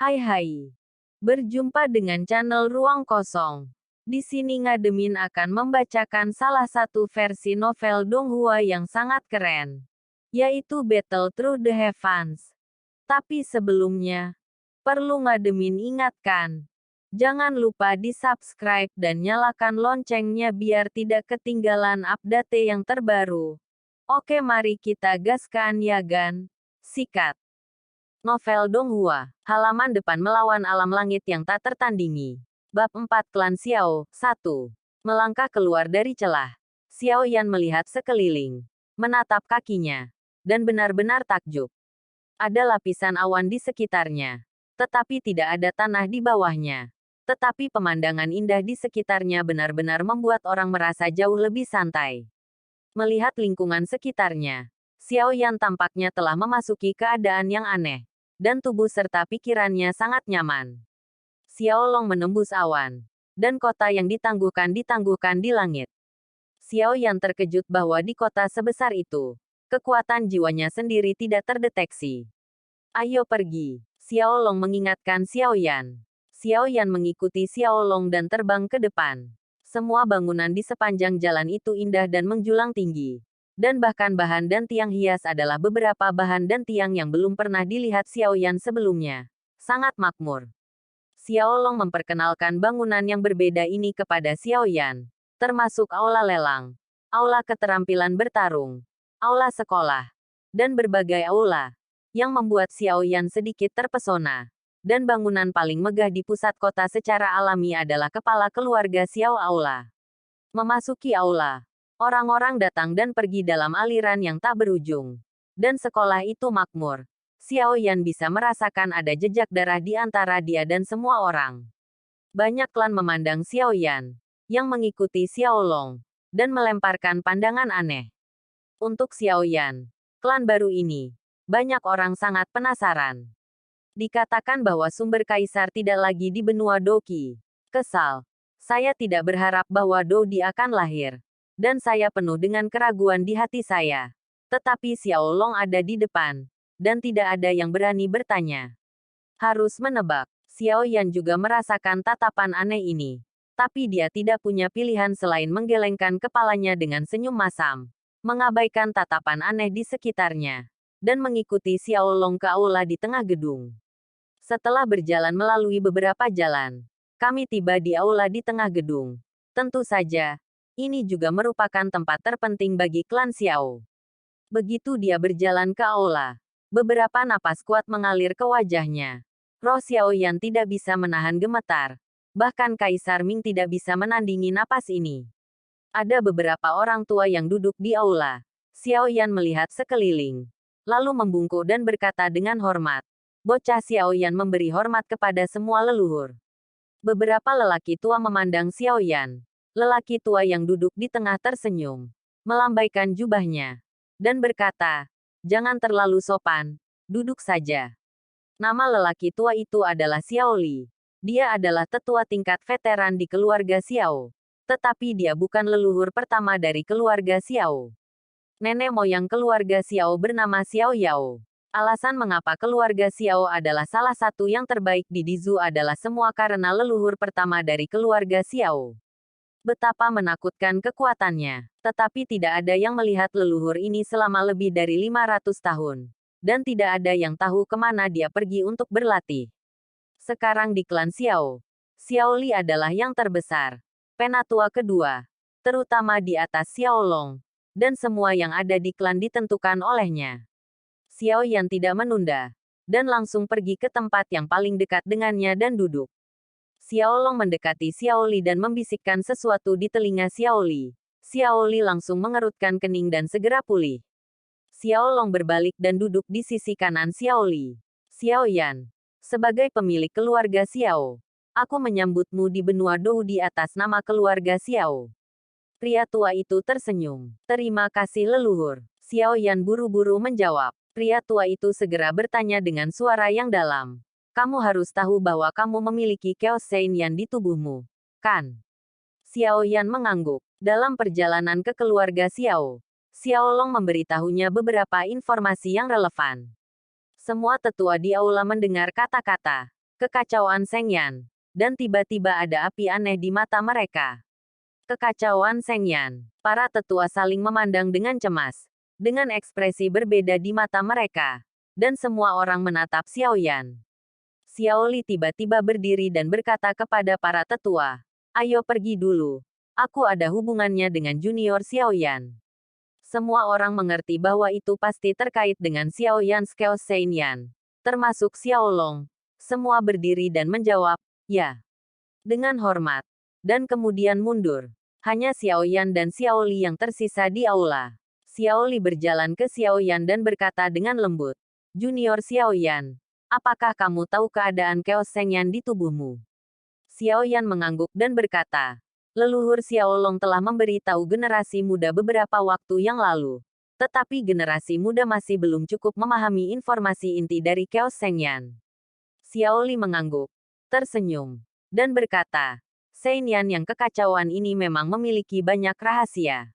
Hai hai. Berjumpa dengan channel Ruang Kosong. Di sini Ngademin akan membacakan salah satu versi novel Donghua yang sangat keren, yaitu Battle Through the Heavens. Tapi sebelumnya, perlu Ngademin ingatkan, jangan lupa di-subscribe dan nyalakan loncengnya biar tidak ketinggalan update yang terbaru. Oke, mari kita gaskan ya gan. Sikat. Novel Donghua, halaman depan melawan alam langit yang tak tertandingi. Bab 4 Klan Xiao, 1. Melangkah keluar dari celah. Xiao Yan melihat sekeliling, menatap kakinya, dan benar-benar takjub. Ada lapisan awan di sekitarnya, tetapi tidak ada tanah di bawahnya. Tetapi pemandangan indah di sekitarnya benar-benar membuat orang merasa jauh lebih santai. Melihat lingkungan sekitarnya, Xiao Yan tampaknya telah memasuki keadaan yang aneh, dan tubuh serta pikirannya sangat nyaman. Xiao Long menembus awan, dan kota yang ditangguhkan di langit. Xiao Yan terkejut bahwa di kota sebesar itu, kekuatan jiwanya sendiri tidak terdeteksi. Ayo pergi, Xiao Long mengingatkan Xiao Yan. Xiao Yan mengikuti Xiao Long dan terbang ke depan. Semua bangunan di sepanjang jalan itu indah dan menjulang tinggi. Dan bahkan bahan dan tiang hias adalah beberapa bahan dan tiang yang belum pernah dilihat Xiao Yan sebelumnya. Sangat makmur. Xiao Long memperkenalkan bangunan yang berbeda ini kepada Xiao Yan, termasuk aula lelang, aula keterampilan bertarung, aula sekolah, dan berbagai aula, yang membuat Xiao Yan sedikit terpesona. Dan bangunan paling megah di pusat kota secara alami adalah kepala keluarga Xiao Aula. Memasuki aula, orang-orang datang dan pergi dalam aliran yang tak berujung. Dan sekolah itu makmur. Xiao Yan bisa merasakan ada jejak darah di antara dia dan semua orang. Banyak klan memandang Xiao Yan, yang mengikuti Xiao Long, dan melemparkan pandangan aneh. Untuk Xiao Yan, klan baru ini, banyak orang sangat penasaran. Dikatakan bahwa sumber kaisar tidak lagi di benua Doqi. Kesal. Saya tidak berharap bahwa Dodi akan lahir. Dan saya penuh dengan keraguan di hati saya. Tetapi Xiao Long ada di depan. Dan tidak ada yang berani bertanya. Harus menebak. Xiao Yan juga merasakan tatapan aneh ini. Tapi dia tidak punya pilihan selain menggelengkan kepalanya dengan senyum masam. Mengabaikan tatapan aneh di sekitarnya. Dan mengikuti Xiao Long ke aula di tengah gedung. Setelah berjalan melalui beberapa jalan, kami tiba di aula di tengah gedung. Tentu saja, ini juga merupakan tempat terpenting bagi klan Xiao. Begitu dia berjalan ke aula, beberapa napas kuat mengalir ke wajahnya. Roh Xiao Yan tidak bisa menahan gemetar. Bahkan Kaisar Ming tidak bisa menandingi napas ini. Ada beberapa orang tua yang duduk di aula. Xiao Yan melihat sekeliling, lalu membungkuk dan berkata dengan hormat. Bocah Xiao Yan memberi hormat kepada semua leluhur. Beberapa lelaki tua memandang Xiao Yan. Lelaki tua yang duduk di tengah tersenyum, melambaikan jubahnya, dan berkata, "Jangan terlalu sopan, duduk saja." Nama lelaki tua itu adalah Xiao Li. Dia adalah tetua tingkat veteran di keluarga Xiao. Tetapi dia bukan leluhur pertama dari keluarga Xiao. Nenek moyang keluarga Xiao bernama Xiao Yao. Alasan mengapa keluarga Xiao adalah salah satu yang terbaik di Dizu adalah semua karena leluhur pertama dari keluarga Xiao. Betapa menakutkan kekuatannya. Tetapi tidak ada yang melihat leluhur ini selama lebih dari 500 tahun. Dan tidak ada yang tahu kemana dia pergi untuk berlatih. Sekarang di klan Xiao, Xiao Li adalah yang terbesar. Penatua kedua. Terutama di atas Xiao Long. Dan semua yang ada di klan ditentukan olehnya. Xiao Yan tidak menunda, dan langsung pergi ke tempat yang paling dekat dengannya dan duduk. Xiao Long mendekati Xiao Li dan membisikkan sesuatu di telinga Xiao Li. Xiao Li langsung mengerutkan kening dan segera pulih. Xiao Long berbalik dan duduk di sisi kanan Xiao Li. Xiao Yan, sebagai pemilik keluarga Xiao, aku menyambutmu di benua Dou di atas nama keluarga Xiao. Pria tua itu tersenyum. Terima kasih leluhur. Xiao Yan buru-buru menjawab. Pria tua itu segera bertanya dengan suara yang dalam. Kamu harus tahu bahwa kamu memiliki Chaos Sein Yan di tubuhmu, kan? Xiao Yan mengangguk. Dalam perjalanan ke keluarga Xiao, Xiao Long memberitahunya beberapa informasi yang relevan. Semua tetua di aula mendengar kata-kata kekacauan Seng Yan. Dan tiba-tiba ada api aneh di mata mereka. Kekacauan Seng Yan. Para tetua saling memandang dengan cemas. Dengan ekspresi berbeda di mata mereka. Dan semua orang menatap Xiao Yan. Xiao Li tiba-tiba berdiri dan berkata kepada para tetua. Ayo pergi dulu. Aku ada hubungannya dengan junior Xiao Yan. Semua orang mengerti bahwa itu pasti terkait dengan Xiao Yan Xiao Sein Yan. Termasuk Xiao Long. Semua berdiri dan menjawab, ya. Dengan hormat. Dan kemudian mundur. Hanya Xiao Yan dan Xiao Li yang tersisa di aula. Xiao Li berjalan ke Xiao Yan dan berkata dengan lembut. Junior Xiao Yan. Apakah kamu tahu keadaan Chaos Seng Yan di tubuhmu? Xiao Yan mengangguk dan berkata. Leluhur Xiao Long telah memberi tahu generasi muda beberapa waktu yang lalu. Tetapi generasi muda masih belum cukup memahami informasi inti dari Chaos Seng Yan. Xiao Li mengangguk. Tersenyum. Dan berkata, Sein Yan yang kekacauan ini memang memiliki banyak rahasia.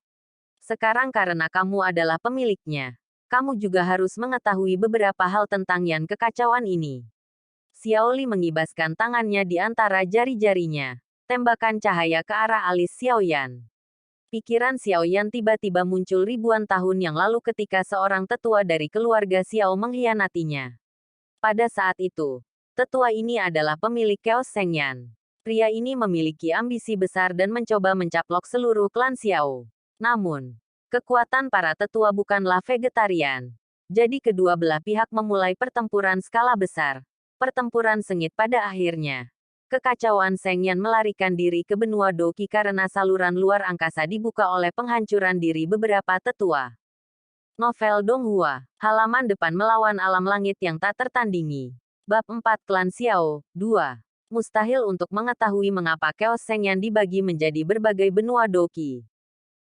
Sekarang karena kamu adalah pemiliknya, kamu juga harus mengetahui beberapa hal tentang Yan kekacauan ini. Xiao Li mengibaskan tangannya di antara jari-jarinya. Tembakan cahaya ke arah alis Xiao Yan. Pikiran Xiao Yan tiba-tiba muncul ribuan tahun yang lalu ketika seorang tetua dari keluarga Xiao mengkhianatinya. Pada saat itu, tetua ini adalah pemilik Chaos Seng Yan. Pria ini memiliki ambisi besar dan mencoba mencaplok seluruh klan Xiao. Namun, kekuatan para tetua bukanlah vegetarian. Jadi kedua belah pihak memulai pertempuran skala besar. Pertempuran sengit pada akhirnya. Kekacauan Seng Yan melarikan diri ke benua Doqi karena saluran luar angkasa dibuka oleh penghancuran diri beberapa tetua. Novel Donghua, halaman depan melawan alam langit yang tak tertandingi. Bab 4 Klan Xiao, 2. Mustahil untuk mengetahui mengapa Chaos Seng Yan dibagi menjadi berbagai benua Doqi.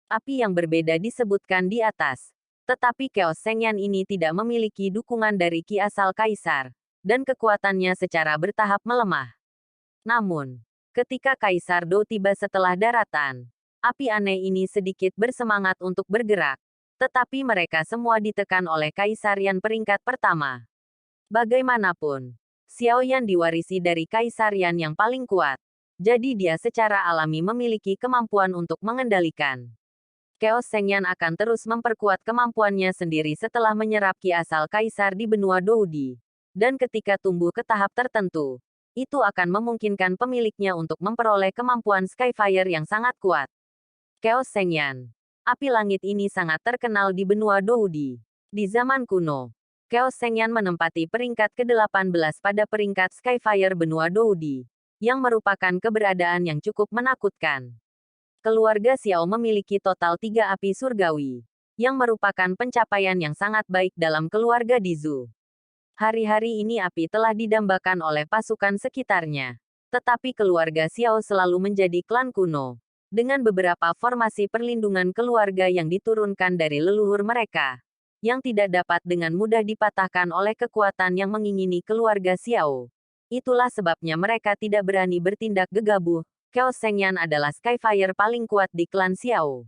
Api yang berbeda disebutkan di atas. Tetapi Chaos Seng Yan ini tidak memiliki dukungan dari Ki asal Kaisar, dan kekuatannya secara bertahap melemah. Namun, ketika Kaisar Do tiba setelah daratan, api aneh ini sedikit bersemangat untuk bergerak. Tetapi mereka semua ditekan oleh Kaisar Yan peringkat pertama. Bagaimanapun, Xiao Yan diwarisi dari Kaisar Yan yang paling kuat. Jadi dia secara alami memiliki kemampuan untuk mengendalikan. Chaos Seng Yan akan terus memperkuat kemampuannya sendiri setelah menyerap Ki asal Kaisar di benua Doudi. Dan ketika tumbuh ke tahap tertentu, itu akan memungkinkan pemiliknya untuk memperoleh kemampuan Skyfire yang sangat kuat. Chaos Seng Yan. Api langit ini sangat terkenal di benua Doudi. Di zaman kuno, Chaos Seng Yan menempati peringkat ke-18 pada peringkat Skyfire benua Doudi, yang merupakan keberadaan yang cukup menakutkan. Keluarga Xiao memiliki total 3 api surgawi, yang merupakan pencapaian yang sangat baik dalam keluarga Dizu. Hari-hari ini api telah didambakan oleh pasukan sekitarnya. Tetapi keluarga Xiao selalu menjadi klan kuno, dengan beberapa formasi perlindungan keluarga yang diturunkan dari leluhur mereka, yang tidak dapat dengan mudah dipatahkan oleh kekuatan yang mengingini keluarga Xiao. Itulah sebabnya mereka tidak berani bertindak gegabah. Chaos Seng Yan adalah Skyfire paling kuat di klan Xiao.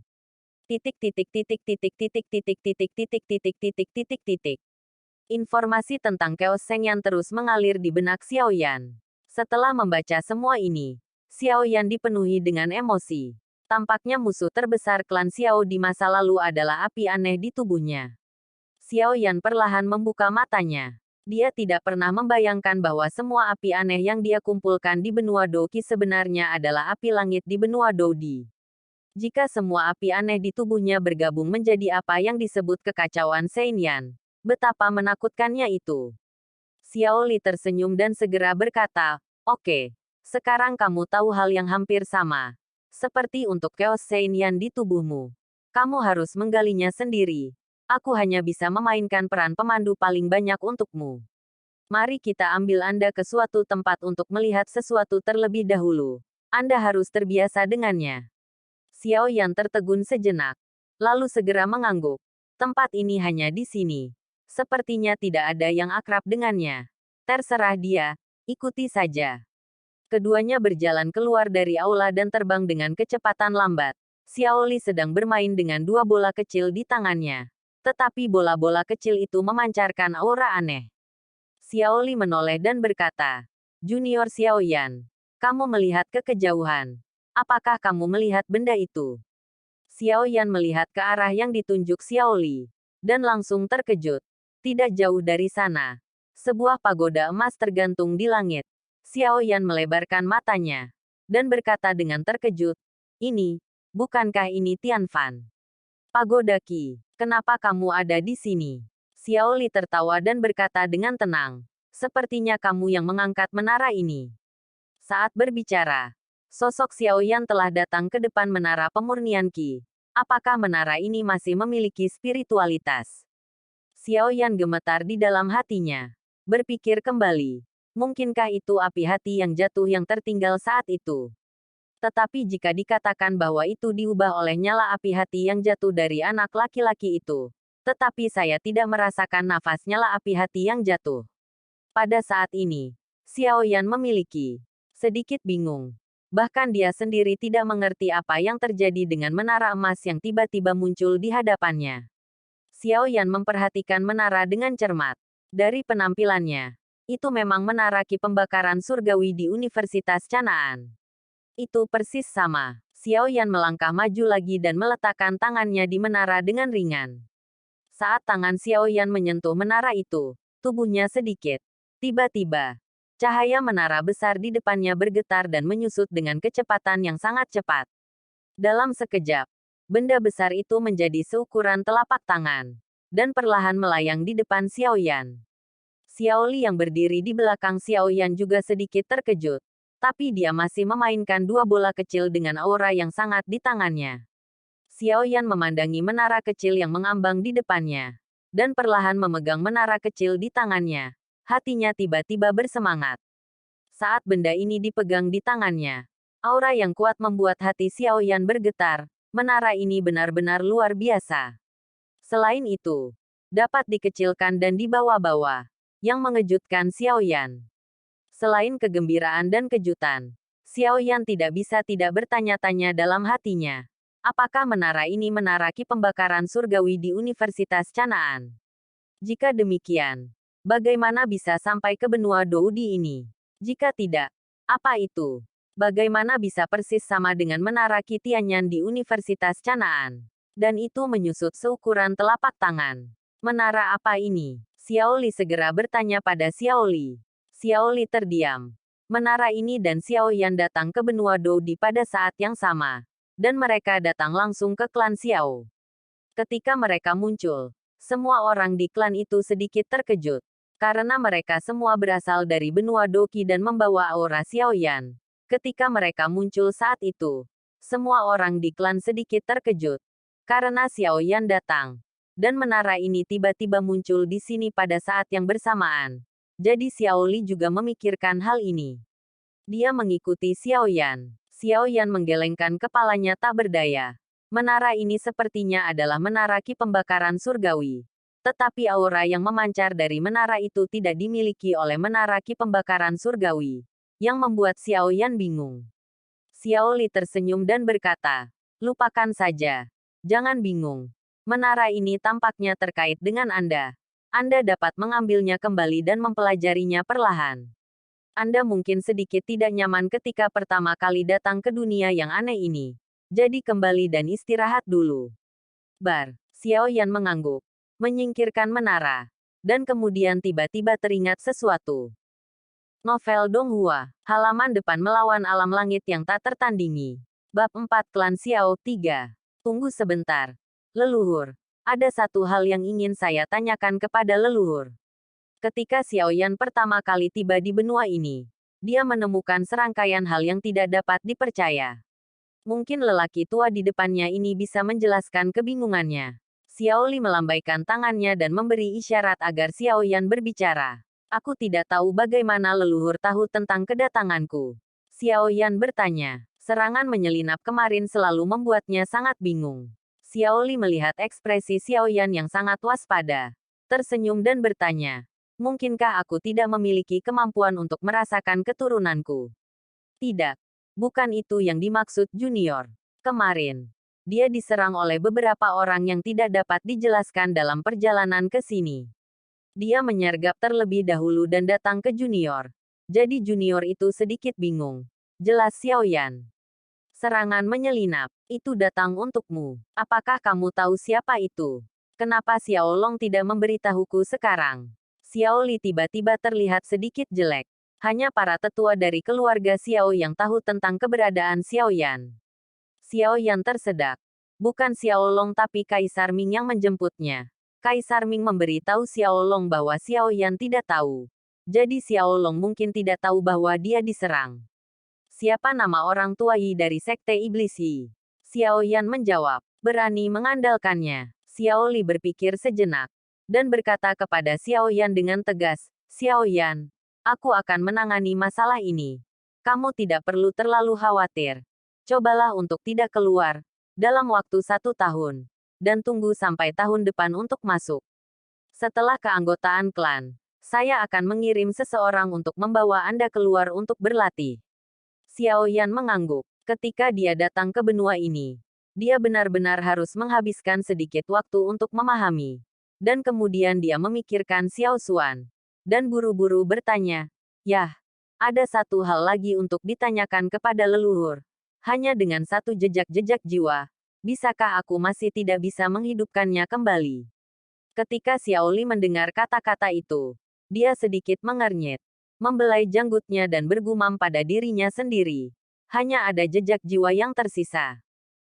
Informasi tentang Chaos Seng Yan terus mengalir di benak Xiao Yan. Setelah membaca semua ini, Xiao Yan dipenuhi dengan emosi. Tampaknya musuh terbesar klan Xiao di masa lalu adalah api aneh di tubuhnya. Xiao Yan perlahan membuka matanya. Dia tidak pernah membayangkan bahwa semua api aneh yang dia kumpulkan di benua Doqi sebenarnya adalah api langit di benua Doudi. Jika semua api aneh di tubuhnya bergabung menjadi apa yang disebut kekacauan Sein Yan, betapa menakutkannya itu. Xiao Li tersenyum dan segera berkata, oke, sekarang kamu tahu hal yang hampir sama. Seperti untuk Chaos Sein Yan di tubuhmu. Kamu harus menggalinya sendiri. Aku hanya bisa memainkan peran pemandu paling banyak untukmu. Mari kita ambil Anda ke suatu tempat untuk melihat sesuatu terlebih dahulu. Anda harus terbiasa dengannya. Xiao Yan tertegun sejenak. Lalu segera mengangguk. Tempat ini hanya di sini. Sepertinya tidak ada yang akrab dengannya. Terserah dia, ikuti saja. Keduanya berjalan keluar dari aula dan terbang dengan kecepatan lambat. Xiao Li sedang bermain dengan 2 bola kecil di tangannya. Tetapi bola-bola kecil itu memancarkan aura aneh. Xiao Li menoleh dan berkata, Junior Xiaoyan, kamu melihat ke kejauhan. Apakah kamu melihat benda itu? Xiaoyan melihat ke arah yang ditunjuk Xiaoli, dan langsung terkejut. Tidak jauh dari sana, sebuah pagoda emas tergantung di langit. Xiaoyan melebarkan matanya, dan berkata dengan terkejut, bukankah ini Tianfan? Pagoda Qi, kenapa kamu ada di sini? Xiaoli tertawa dan berkata dengan tenang, sepertinya kamu yang mengangkat menara ini. Saat berbicara, sosok Xiaoyan telah datang ke depan menara pemurnian Qi. Apakah menara ini masih memiliki spiritualitas? Xiaoyan gemetar di dalam hatinya. Berpikir kembali. Mungkinkah itu api hati yang jatuh yang tertinggal saat itu? Tetapi jika dikatakan bahwa itu diubah oleh nyala api hati yang jatuh dari anak laki-laki itu, tetapi saya tidak merasakan nafas nyala api hati yang jatuh. Pada saat ini, Xiaoyan memiliki sedikit bingung. Bahkan dia sendiri tidak mengerti apa yang terjadi dengan menara emas yang tiba-tiba muncul di hadapannya. Xiaoyan memperhatikan menara dengan cermat. Dari penampilannya, itu memang menara Qi pembakaran surgawi di Universitas Canaan. Itu persis sama. Xiaoyan melangkah maju lagi dan meletakkan tangannya di menara dengan ringan. Saat tangan Xiaoyan menyentuh menara itu, tubuhnya sedikit. Tiba-tiba, cahaya menara besar di depannya bergetar dan menyusut dengan kecepatan yang sangat cepat. Dalam sekejap, benda besar itu menjadi seukuran telapak tangan, dan perlahan melayang di depan Xiaoyan. Xiaoli yang berdiri di belakang Xiaoyan juga sedikit terkejut, tapi dia masih memainkan dua bola kecil dengan aura yang sangat di tangannya. Xiaoyan memandangi menara kecil yang mengambang di depannya, dan perlahan memegang menara kecil di tangannya. Hatinya tiba-tiba bersemangat. Saat benda ini dipegang di tangannya, aura yang kuat membuat hati Xiaoyan bergetar. Menara ini benar-benar luar biasa. Selain itu, dapat dikecilkan dan dibawa-bawa, yang mengejutkan Xiaoyan. Selain kegembiraan dan kejutan, Xiaoyan tidak bisa tidak bertanya-tanya dalam hatinya. Apakah menara ini menara Qi pembakaran surgawi di Universitas Canaan? Jika demikian, bagaimana bisa sampai ke benua Doudi ini? Jika tidak, apa itu? Bagaimana bisa persis sama dengan menara Qi Tianyan di Universitas Canaan? Dan itu menyusut seukuran telapak tangan. Menara apa ini? Xiaoli segera bertanya pada Xiaoli. Xiaoli terdiam. Menara ini dan Xiaoyan datang ke benua Doudi pada saat yang sama. Dan mereka datang langsung ke klan Xiao. Ketika mereka muncul, semua orang di klan itu sedikit terkejut. Karena mereka semua berasal dari benua Doqi dan membawa aura Xiaoyan. Ketika mereka muncul saat itu, semua orang di klan sedikit terkejut. Karena Xiaoyan datang. Dan menara ini tiba-tiba muncul di sini pada saat yang bersamaan. Jadi Xiaoli juga memikirkan hal ini. Dia mengikuti Xiaoyan. Xiaoyan menggelengkan kepalanya tak berdaya. Menara ini sepertinya adalah menara Qi pembakaran surgawi. Tetapi aura yang memancar dari menara itu tidak dimiliki oleh menara Qi pembakaran surgawi. Yang membuat Xiaoyan bingung. Xiaoli tersenyum dan berkata, lupakan saja. Jangan bingung. Menara ini tampaknya terkait dengan Anda. Anda dapat mengambilnya kembali dan mempelajarinya perlahan. Anda mungkin sedikit tidak nyaman ketika pertama kali datang ke dunia yang aneh ini. Jadi kembali dan istirahat dulu. Xiaoyan mengangguk, menyingkirkan menara, dan kemudian tiba-tiba teringat sesuatu. Novel Donghua, halaman depan melawan alam langit yang tak tertandingi. Bab 4 Klan Xiao 3. Tunggu sebentar. Leluhur, ada satu hal yang ingin saya tanyakan kepada leluhur. Ketika Xiaoyan pertama kali tiba di benua ini, dia menemukan serangkaian hal yang tidak dapat dipercaya. Mungkin lelaki tua di depannya ini bisa menjelaskan kebingungannya. Xiaoli melambaikan tangannya dan memberi isyarat agar Xiaoyan berbicara. Aku tidak tahu bagaimana leluhur tahu tentang kedatanganku. Xiaoyan bertanya. Serangan menyelinap kemarin selalu membuatnya sangat bingung. Xiaoli melihat ekspresi Xiaoyan yang sangat waspada. Tersenyum dan bertanya. Mungkinkah aku tidak memiliki kemampuan untuk merasakan keturunanku? Tidak. Bukan itu yang dimaksud Junior. Kemarin, dia diserang oleh beberapa orang yang tidak dapat dijelaskan dalam perjalanan ke sini. Dia menyergap terlebih dahulu dan datang ke Junior. Jadi junior itu sedikit bingung. Jelas Xiao Yan. Serangan menyelinap. Itu datang untukmu. Apakah kamu tahu siapa itu? Kenapa Xiao Long tidak memberitahuku sekarang? Xiao Li tiba-tiba terlihat sedikit jelek. Hanya para tetua dari keluarga Xiao yang tahu tentang keberadaan Xiao Yan. Xiao Yan tersedak. Bukan Xiao Long tapi Kaisar Ming yang menjemputnya. Kaisar Ming memberitahu Xiao Long bahwa Xiao Yan tidak tahu. Jadi Xiao Long mungkin tidak tahu bahwa dia diserang. Siapa nama orang tua Yi dari Sekte Iblis Yi? Xiao Yan menjawab. Berani mengandalkannya. Xiao Li berpikir sejenak. Dan berkata kepada Xiao Yan dengan tegas, Xiao Yan, aku akan menangani masalah ini. Kamu tidak perlu terlalu khawatir. Cobalah untuk tidak keluar. Dalam waktu 1 tahun. Dan tunggu sampai tahun depan untuk masuk. Setelah keanggotaan klan, saya akan mengirim seseorang untuk membawa Anda keluar untuk berlatih. Xiao Yan mengangguk. Ketika dia datang ke benua ini, dia benar-benar harus menghabiskan sedikit waktu untuk memahami. Dan kemudian dia memikirkan Xiao Xuan. Dan buru-buru bertanya, Yah, ada satu hal lagi untuk ditanyakan kepada leluhur. Hanya dengan satu jejak-jejak jiwa, bisakah aku masih tidak bisa menghidupkannya kembali? Ketika Xiao Li mendengar kata-kata itu, dia sedikit mengernyit. Membelai janggutnya dan bergumam pada dirinya sendiri. Hanya ada jejak jiwa yang tersisa.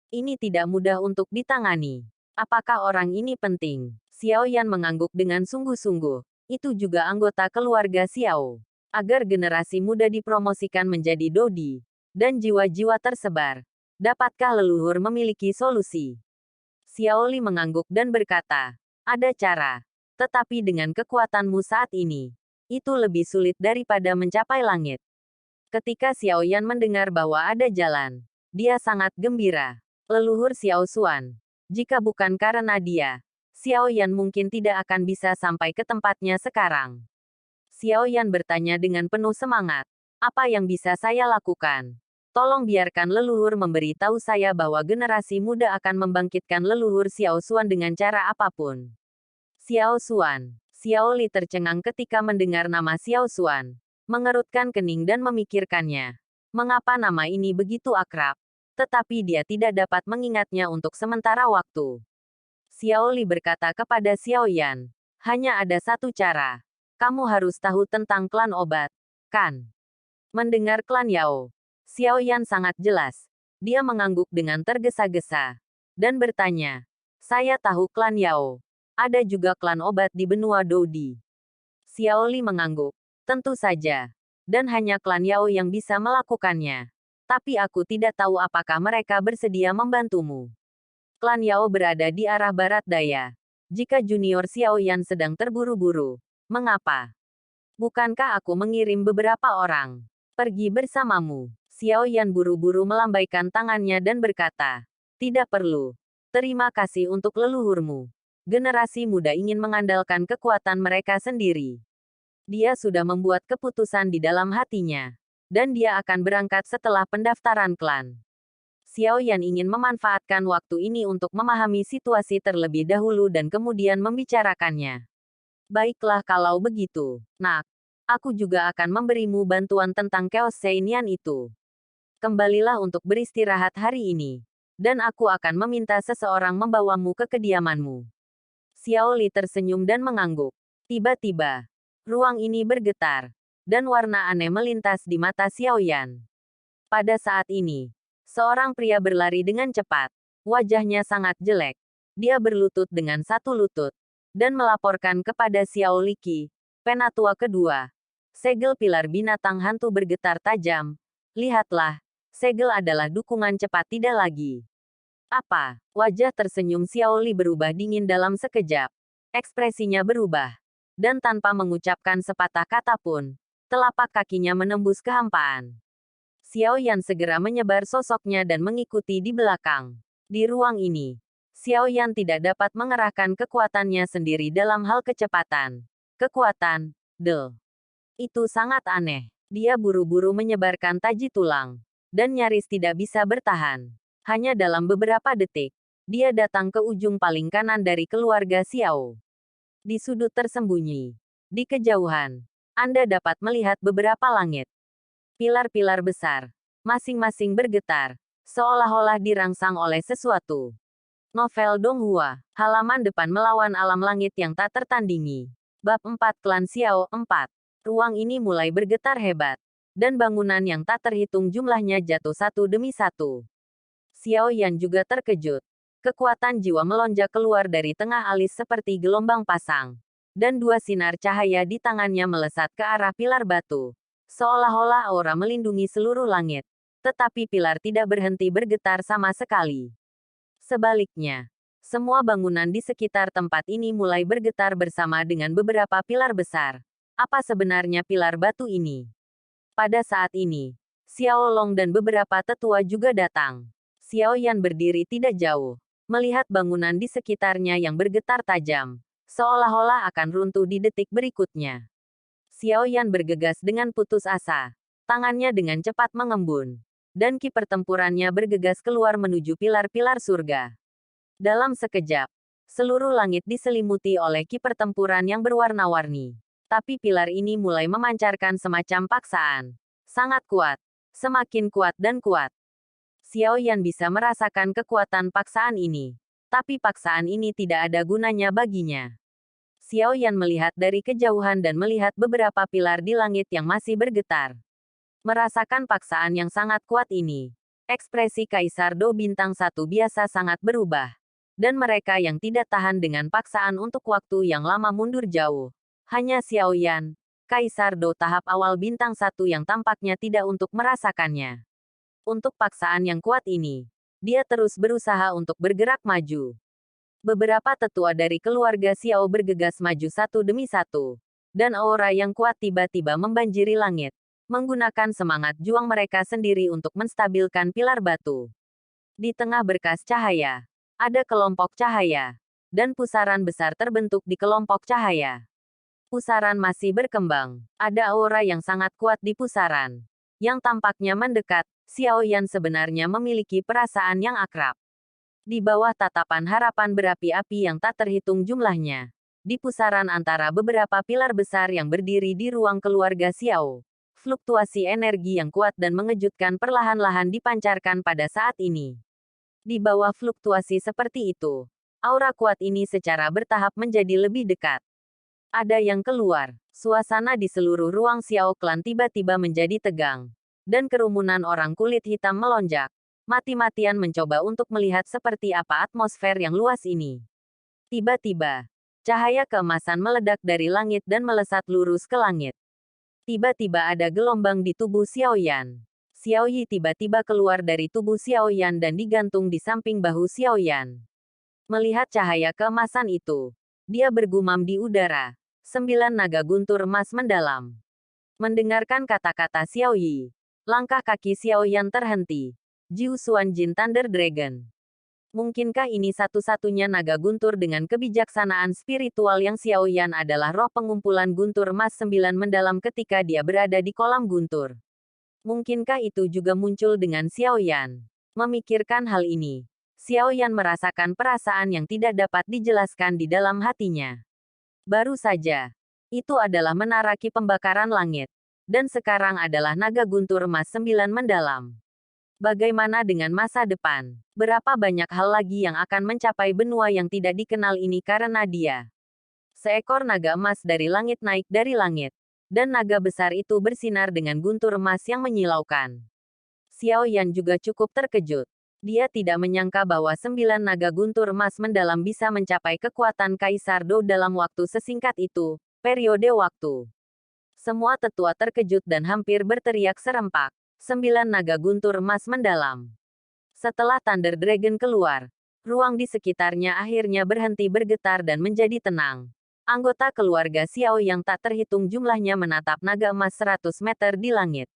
Ini tidak mudah untuk ditangani. Apakah orang ini penting? Xiao Yan mengangguk dengan sungguh-sungguh. Itu juga anggota keluarga Xiao. Agar generasi muda dipromosikan menjadi Dodi. Dan jiwa-jiwa tersebar. Dapatkah leluhur memiliki solusi? Xiao Li mengangguk dan berkata, ada cara. Tetapi dengan kekuatanmu saat ini, itu lebih sulit daripada mencapai langit. Ketika Xiao Yan mendengar bahwa ada jalan, dia sangat gembira. Leluhur Xiao Xuan. Jika bukan karena dia, Xiao Yan mungkin tidak akan bisa sampai ke tempatnya sekarang. Xiao Yan bertanya dengan penuh semangat. Apa yang bisa saya lakukan? Tolong biarkan leluhur memberitahu saya bahwa generasi muda akan membangkitkan leluhur Xiao Xuan dengan cara apapun. Xiao Xuan. Xiao Li tercengang ketika mendengar nama Xiao Xuan. Mengerutkan kening dan memikirkannya. Mengapa nama ini begitu akrab? Tetapi dia tidak dapat mengingatnya untuk sementara waktu. Xiao Li berkata kepada Xiao Yan. Hanya ada satu cara. Kamu harus tahu tentang klan obat, kan? Mendengar klan Yao, Xiao Yan sangat jelas. Dia mengangguk dengan tergesa-gesa. Dan bertanya. Saya tahu klan Yao. Ada juga klan obat di benua Dodi. Xiao Li mengangguk. Tentu saja. Dan hanya klan Yao yang bisa melakukannya. Tapi aku tidak tahu apakah mereka bersedia membantumu. Klan Yao berada di arah barat daya. Jika junior Xiao Yan sedang terburu-buru, mengapa? Bukankah aku mengirim beberapa orang pergi bersamamu? Xiao Yan buru-buru melambaikan tangannya dan berkata, tidak perlu. Terima kasih untuk leluhurmu. Generasi muda ingin mengandalkan kekuatan mereka sendiri. Dia sudah membuat keputusan di dalam hatinya. Dan dia akan berangkat setelah pendaftaran klan. Xiao Yan ingin memanfaatkan waktu ini untuk memahami situasi terlebih dahulu dan kemudian membicarakannya. Baiklah kalau begitu, nak. Aku juga akan memberimu bantuan tentang Chaos Seinian itu. Kembalilah untuk beristirahat hari ini. Dan aku akan meminta seseorang membawamu ke kediamanmu. Xiao Li tersenyum dan mengangguk. Tiba-tiba, ruang ini bergetar. Dan warna aneh melintas di mata Xiao Yan. Pada saat ini, seorang pria berlari dengan cepat. Wajahnya sangat jelek. Dia berlutut dengan satu lutut. Dan melaporkan kepada Xiao Liki, penatua kedua. Segel pilar binatang hantu bergetar tajam. Lihatlah, segel adalah dukungan cepat tidak lagi. Apa? Wajah tersenyum Xiao Li berubah dingin dalam sekejap. Ekspresinya berubah. Dan tanpa mengucapkan sepatah kata pun, telapak kakinya menembus kehampaan. Xiao Yan segera menyebar sosoknya dan mengikuti di belakang. Di ruang ini, Xiao Yan tidak dapat mengerahkan kekuatannya sendiri dalam hal kecepatan. Kekuatan, itu sangat aneh. Dia buru-buru menyebarkan taji tulang. Dan nyaris tidak bisa bertahan. Hanya dalam beberapa detik, dia datang ke ujung paling kanan dari keluarga Xiao. Di sudut tersembunyi. Di kejauhan, Anda dapat melihat beberapa langit. Pilar-pilar besar. Masing-masing bergetar. Seolah-olah dirangsang oleh sesuatu. Novel Donghua. Halaman depan melawan alam langit yang tak tertandingi. Bab 4 Klan Xiao 4. Ruang ini mulai bergetar hebat. Dan bangunan yang tak terhitung jumlahnya jatuh satu demi satu. Xiao Yan juga terkejut. Kekuatan jiwa melonjak keluar dari tengah alis seperti gelombang pasang. Dan dua sinar cahaya di tangannya melesat ke arah pilar batu. Seolah-olah aura melindungi seluruh langit. Tetapi pilar tidak berhenti bergetar sama sekali. Sebaliknya, semua bangunan di sekitar tempat ini mulai bergetar bersama dengan beberapa pilar besar. Apa sebenarnya pilar batu ini? Pada saat ini, Xiao Long dan beberapa tetua juga datang. Xiao Yan berdiri tidak jauh, melihat bangunan di sekitarnya yang bergetar tajam, seolah-olah akan runtuh di detik berikutnya. Xiao Yan bergegas dengan putus asa. Tangannya dengan cepat mengembun. Dan ki pertempurannya bergegas keluar menuju pilar-pilar surga. Dalam sekejap, seluruh langit diselimuti oleh ki pertempuran yang berwarna-warni. Tapi pilar ini mulai memancarkan semacam paksaan. Sangat kuat. Semakin kuat dan kuat. Xiao Yan bisa merasakan kekuatan paksaan ini. Tapi paksaan ini tidak ada gunanya baginya. Xiao Yan melihat dari kejauhan dan melihat beberapa pilar di langit yang masih bergetar. Merasakan paksaan yang sangat kuat ini, ekspresi Kaisar Do Bintang 1 biasa sangat berubah. Dan mereka yang tidak tahan dengan paksaan untuk waktu yang lama mundur jauh. Hanya Xiao Yan, Kaisar Do tahap awal Bintang 1 yang tampaknya tidak untuk merasakannya. Untuk paksaan yang kuat ini, dia terus berusaha untuk bergerak maju. Beberapa tetua dari keluarga Xiao bergegas maju satu demi satu. Dan aura yang kuat tiba-tiba membanjiri langit. Menggunakan semangat juang mereka sendiri untuk menstabilkan pilar batu. Di tengah berkas cahaya, ada kelompok cahaya. Dan pusaran besar terbentuk di kelompok cahaya. Pusaran masih berkembang. Ada aura yang sangat kuat di pusaran. Yang tampaknya mendekat, Xiao Yan sebenarnya memiliki perasaan yang akrab. Di bawah tatapan harapan berapi-api yang tak terhitung jumlahnya. Di pusaran antara beberapa pilar besar yang berdiri di ruang keluarga Xiao. Fluktuasi energi yang kuat dan mengejutkan perlahan-lahan dipancarkan pada saat ini. Di bawah fluktuasi seperti itu, aura kuat ini secara bertahap menjadi lebih dekat. Ada yang keluar. Suasana di seluruh ruang Xiao Clan tiba-tiba menjadi tegang. Dan kerumunan orang kulit hitam melonjak. Mati-matian mencoba untuk melihat seperti apa atmosfer yang luas ini. Tiba-tiba, cahaya keemasan meledak dari langit dan melesat lurus ke langit. Tiba-tiba ada gelombang di tubuh Xiao Yan. Xiao Yi tiba-tiba keluar dari tubuh Xiao Yan dan digantung di samping bahu Xiao Yan. Melihat cahaya keemasan itu, dia bergumam di udara. 9 naga guntur emas mendalam. Mendengarkan kata-kata Xiao Yi, langkah kaki Xiao Yan terhenti. Jiu Xuan Jin Thunder Dragon. Mungkinkah ini satu-satunya naga guntur dengan kebijaksanaan spiritual yang Xiao Yan adalah roh pengumpulan guntur emas 9 mendalam ketika dia berada di kolam guntur? Mungkinkah itu juga muncul dengan Xiao Yan? Memikirkan hal ini, Xiao Yan merasakan perasaan yang tidak dapat dijelaskan di dalam hatinya. Baru saja, itu adalah menara ki pembakaran langit. Dan sekarang adalah naga guntur emas 9 mendalam. Bagaimana dengan masa depan? Berapa banyak hal lagi yang akan mencapai benua yang tidak dikenal ini karena dia? Seekor naga emas dari langit naik dari langit. Dan naga besar itu bersinar dengan guntur emas yang menyilaukan. Xiao Yan juga cukup terkejut. Dia tidak menyangka bahwa 9 naga guntur emas mendalam bisa mencapai kekuatan Kaisar Do dalam waktu sesingkat itu, periode waktu. Semua tetua terkejut dan hampir berteriak serempak. 9 naga guntur emas mendalam. Setelah Thunder Dragon keluar, ruang di sekitarnya akhirnya berhenti bergetar dan menjadi tenang. Anggota keluarga Xiao yang tak terhitung jumlahnya menatap naga emas 100 meter di langit.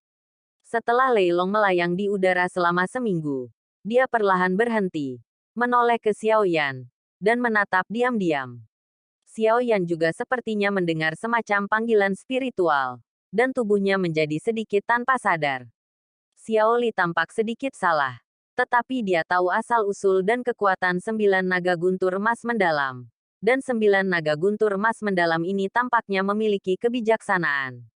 Setelah Lei Long melayang di udara selama seminggu, dia perlahan berhenti, menoleh ke Xiao Yan, dan menatap diam-diam. Xiao Yan juga sepertinya mendengar semacam panggilan spiritual, dan tubuhnya menjadi sedikit tanpa sadar. Xiao Li tampak sedikit salah. Tetapi dia tahu asal-usul dan kekuatan 9 naga guntur emas mendalam. Dan 9 naga guntur emas mendalam ini tampaknya memiliki kebijaksanaan.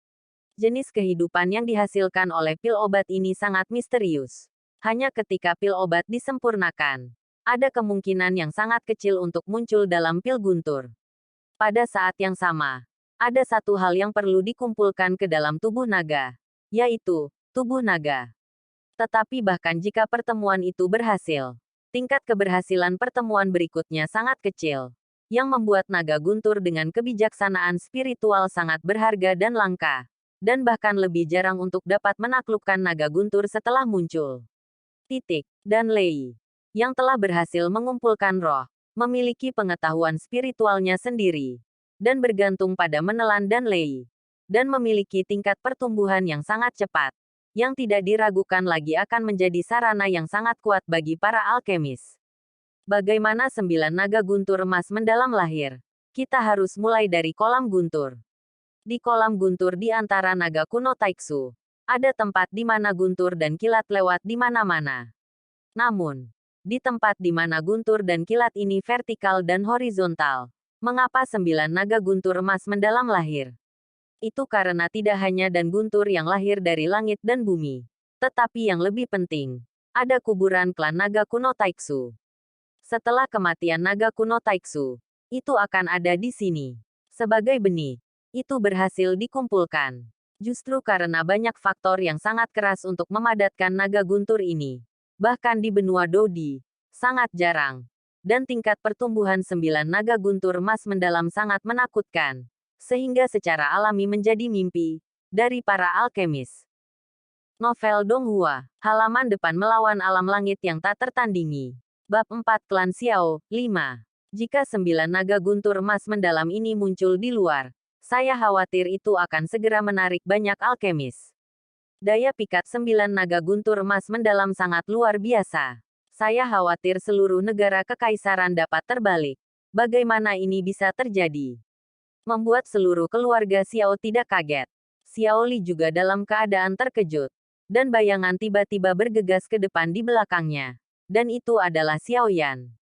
Jenis kehidupan yang dihasilkan oleh pil obat ini sangat misterius. Hanya ketika pil obat disempurnakan, ada kemungkinan yang sangat kecil untuk muncul dalam pil guntur. Pada saat yang sama, ada satu hal yang perlu dikumpulkan ke dalam tubuh naga, yaitu tubuh naga. Tetapi bahkan jika pertemuan itu berhasil, tingkat keberhasilan pertemuan berikutnya sangat kecil, yang membuat naga guntur dengan kebijaksanaan spiritual sangat berharga dan langka, dan bahkan lebih jarang untuk dapat menaklukkan naga guntur setelah muncul. Dan Lei, yang telah berhasil mengumpulkan roh, memiliki pengetahuan spiritualnya sendiri, dan bergantung pada menelan dan Lei, dan memiliki tingkat pertumbuhan yang sangat cepat, yang tidak diragukan lagi akan menjadi sarana yang sangat kuat bagi para alkemis. Bagaimana 9 naga guntur emas mendalam lahir? Kita harus mulai dari kolam guntur. Di kolam guntur di antara naga kuno Taiksu, ada tempat di mana guntur dan kilat lewat di mana-mana. Namun, di tempat di mana guntur dan kilat ini vertikal dan horizontal, mengapa 9 naga guntur emas mendalam lahir? Itu karena tidak hanya dan guntur yang lahir dari langit dan bumi, tetapi yang lebih penting, ada kuburan klan naga kuno Taiksu. Setelah kematian naga kuno Taiksu, itu akan ada di sini. Sebagai benih, itu berhasil dikumpulkan. Justru karena banyak faktor yang sangat keras untuk memadatkan naga guntur ini. Bahkan di benua Dodi, sangat jarang. Dan tingkat pertumbuhan 9 naga guntur emas mendalam sangat menakutkan. Sehingga secara alami menjadi mimpi dari para alkemis. Novel Donghua, halaman depan melawan alam langit yang tak tertandingi. Bab 4 Klan Xiao, 5. Jika 9 naga guntur emas mendalam ini muncul di luar, saya khawatir itu akan segera menarik banyak alkemis. Daya pikat 9 naga guntur emas mendalam sangat luar biasa. Saya khawatir seluruh negara kekaisaran dapat terbalik. Bagaimana ini bisa terjadi? Membuat seluruh keluarga Xiao tidak kaget. Xiao Li juga dalam keadaan terkejut. Dan bayangan tiba-tiba bergegas ke depan di belakangnya. Dan itu adalah Xiao Yan.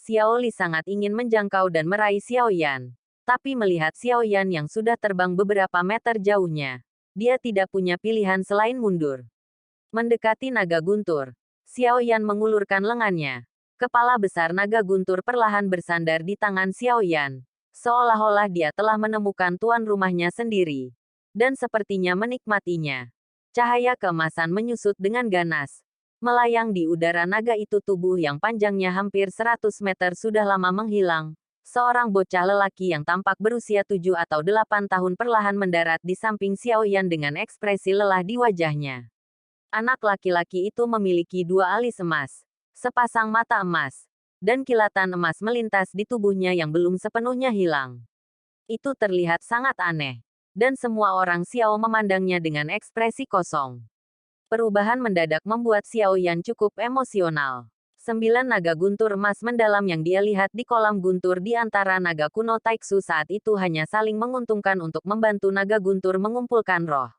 Xiao Li sangat ingin menjangkau dan meraih Xiao Yan. Tapi melihat Xiao Yan yang sudah terbang beberapa meter jauhnya, dia tidak punya pilihan selain mundur. Mendekati naga guntur, Xiao Yan mengulurkan lengannya. Kepala besar naga guntur perlahan bersandar di tangan Xiao Yan. Seolah-olah dia telah menemukan tuan rumahnya sendiri. Dan sepertinya menikmatinya. Cahaya keemasan menyusut dengan ganas. Melayang di udara naga itu tubuh yang panjangnya hampir 100 meter sudah lama menghilang. Seorang bocah lelaki yang tampak berusia 7 atau 8 tahun perlahan mendarat di samping Xiao Yan dengan ekspresi lelah di wajahnya. Anak laki-laki itu memiliki 2 alis emas, sepasang mata emas, dan kilatan emas melintas di tubuhnya yang belum sepenuhnya hilang. Itu terlihat sangat aneh, dan semua orang Xiao memandangnya dengan ekspresi kosong. Perubahan mendadak membuat Xiao Yan cukup emosional. 9 naga guntur emas mendalam yang dia lihat di kolam guntur di antara naga kuno Taiksu saat itu hanya saling menguntungkan untuk membantu naga guntur mengumpulkan roh.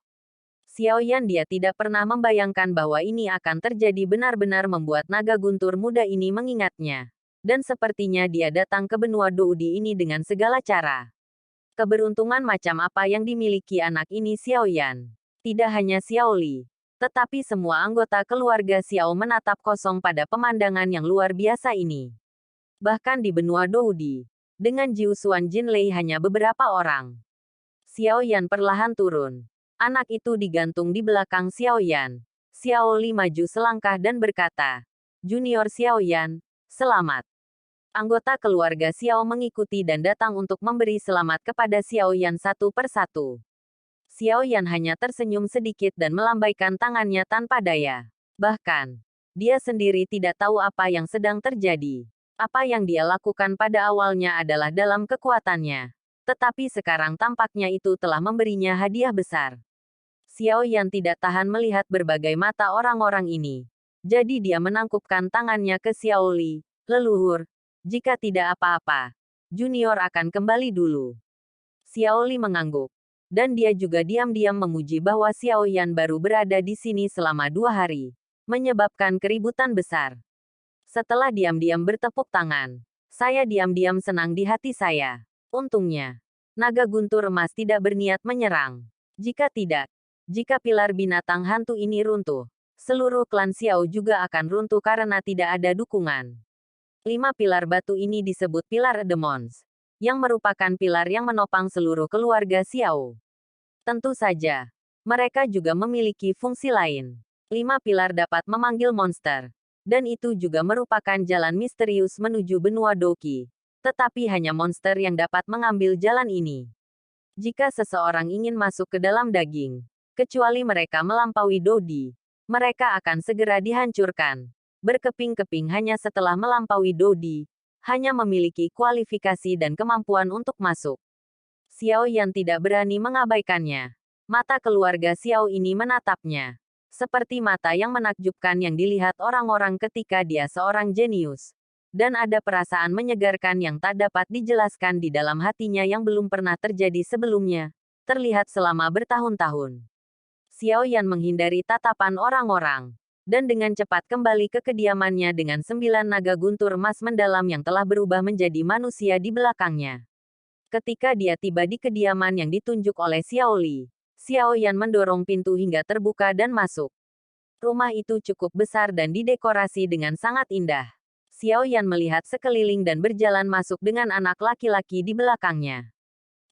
Xiao Yan dia tidak pernah membayangkan bahwa ini akan terjadi benar-benar membuat naga guntur muda ini mengingatnya. Dan sepertinya dia datang ke benua Doudi ini dengan segala cara. Keberuntungan macam apa yang dimiliki anak ini Xiao Yan? Tidak hanya Xiao Li, tetapi semua anggota keluarga Xiao menatap kosong pada pemandangan yang luar biasa ini. Bahkan di benua Doudi, dengan Jiu Xuan Jinlei hanya beberapa orang. Xiao Yan perlahan turun. Anak itu digantung di belakang Xiao Yan. Xiao Li maju selangkah dan berkata, "Junior Xiao Yan, selamat." Anggota keluarga Xiao mengikuti dan datang untuk memberi selamat kepada Xiao Yan satu persatu. Xiao Yan hanya tersenyum sedikit dan melambaikan tangannya tanpa daya. Bahkan, dia sendiri tidak tahu apa yang sedang terjadi. Apa yang dia lakukan pada awalnya adalah dalam kekuatannya. Tetapi sekarang tampaknya itu telah memberinya hadiah besar. Xiao Yan tidak tahan melihat berbagai mata orang-orang ini. Jadi dia menangkupkan tangannya ke Xiao Li. "Leluhur, jika tidak apa-apa, Junior akan kembali dulu." Xiao Li mengangguk. Dan dia juga diam-diam memuji bahwa Xiao Yan baru berada di sini selama 2 hari. Menyebabkan keributan besar. Setelah diam-diam bertepuk tangan, Saya diam-diam senang di hati saya. Untungnya, naga guntur emas tidak berniat menyerang. Jika tidak, jika pilar binatang hantu ini runtuh, seluruh klan Xiao juga akan runtuh karena tidak ada dukungan. 5 pilar batu ini disebut pilar Demons, yang merupakan pilar yang menopang seluruh keluarga Xiao. Tentu saja, mereka juga memiliki fungsi lain. 5 pilar dapat memanggil monster, dan itu juga merupakan jalan misterius menuju benua Doki. Tetapi hanya monster yang dapat mengambil jalan ini. Jika seseorang ingin masuk ke dalam daging, kecuali mereka melampaui Dodi, mereka akan segera dihancurkan. Berkeping-keping hanya setelah melampaui Dodi, hanya memiliki kualifikasi dan kemampuan untuk masuk. Xiao Yan tidak berani mengabaikannya. Mata keluarga Xiao ini menatapnya. Seperti mata yang menakjubkan yang dilihat orang-orang ketika dia seorang jenius. Dan ada perasaan menyegarkan yang tak dapat dijelaskan di dalam hatinya yang belum pernah terjadi sebelumnya. Terlihat selama bertahun-tahun. Xiao Yan menghindari tatapan orang-orang. Dan dengan cepat kembali ke kediamannya dengan 9 naga guntur emas mendalam yang telah berubah menjadi manusia di belakangnya. Ketika dia tiba di kediaman yang ditunjuk oleh Xiao Li, Xiao Yan mendorong pintu hingga terbuka dan masuk. Rumah itu cukup besar dan didekorasi dengan sangat indah. Xiao Yan melihat sekeliling dan berjalan masuk dengan anak laki-laki di belakangnya.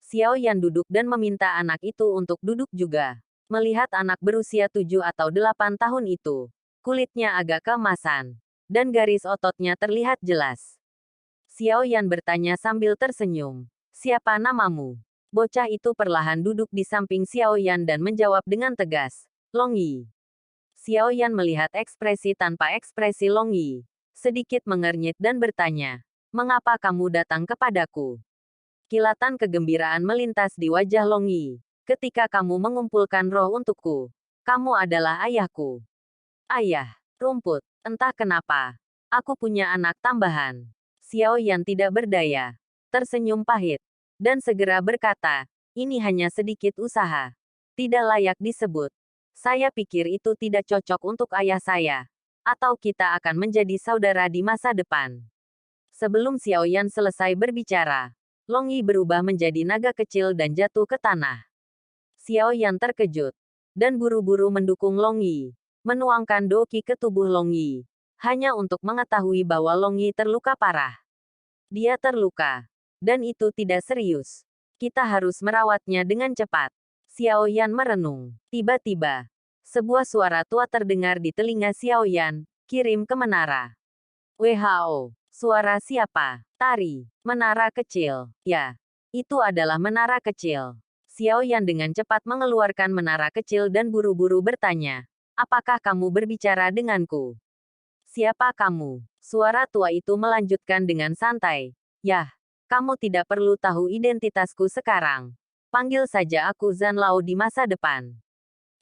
Xiao Yan duduk dan meminta anak itu untuk duduk juga. Melihat anak berusia 7 atau 8 tahun itu, kulitnya agak keemasan, dan garis ototnya terlihat jelas. Xiao Yan bertanya sambil tersenyum, "Siapa namamu?" Bocah itu perlahan duduk di samping Xiao Yan dan menjawab dengan tegas, "Long Yi." Xiao Yan melihat ekspresi tanpa ekspresi Long Yi, sedikit mengernyit dan bertanya, "Mengapa kamu datang kepadaku?" Kilatan kegembiraan melintas di wajah Long Yi. "Ketika kamu mengumpulkan roh untukku, kamu adalah ayahku." "Ayah, rumput, entah kenapa. Aku punya anak tambahan." Xiao Yan tidak berdaya, tersenyum pahit, dan segera berkata, "Ini hanya sedikit usaha. Tidak layak disebut. Saya pikir itu tidak cocok untuk ayah saya. Atau kita akan menjadi saudara di masa depan." Sebelum Xiao Yan selesai berbicara, Long Yi berubah menjadi naga kecil dan jatuh ke tanah. Xiao Yan terkejut, dan buru-buru mendukung Long Yi, menuangkan doki ke tubuh Long Yi, hanya untuk mengetahui bahwa Long Yi terluka parah. Dia terluka, dan itu tidak serius. Kita harus merawatnya dengan cepat. Xiao Yan merenung. Tiba-tiba, sebuah suara tua terdengar di telinga Xiao Yan, "Kirim ke menara." "WHO, suara siapa?" "Tari, menara kecil." "Ya, itu adalah menara kecil." Xiao Yan dengan cepat mengeluarkan menara kecil dan buru-buru bertanya, "Apakah kamu berbicara denganku?" "Siapa kamu?" Suara tua itu melanjutkan dengan santai, "Yah, kamu tidak perlu tahu identitasku sekarang. Panggil saja aku Zhan Lao di masa depan.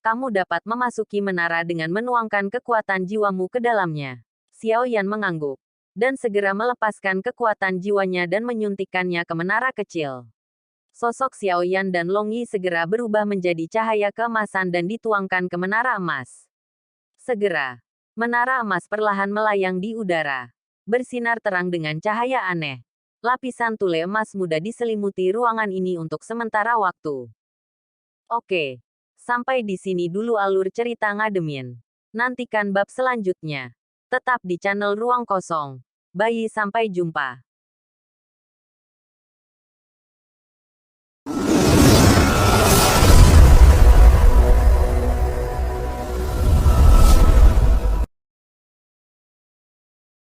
Kamu dapat memasuki menara dengan menuangkan kekuatan jiwamu ke dalamnya." Xiao Yan mengangguk, dan segera melepaskan kekuatan jiwanya dan menyuntikkannya ke menara kecil. Sosok Xiao Yan dan Long Yi segera berubah menjadi cahaya keemasan dan dituangkan ke menara emas. Segera, menara emas perlahan melayang di udara, bersinar terang dengan cahaya aneh. Lapisan tule emas muda diselimuti ruangan ini untuk sementara waktu. Oke. Sampai di sini dulu alur cerita Ngademin. Nantikan bab selanjutnya. Tetap di channel Ruang Kosong. Bye, sampai jumpa.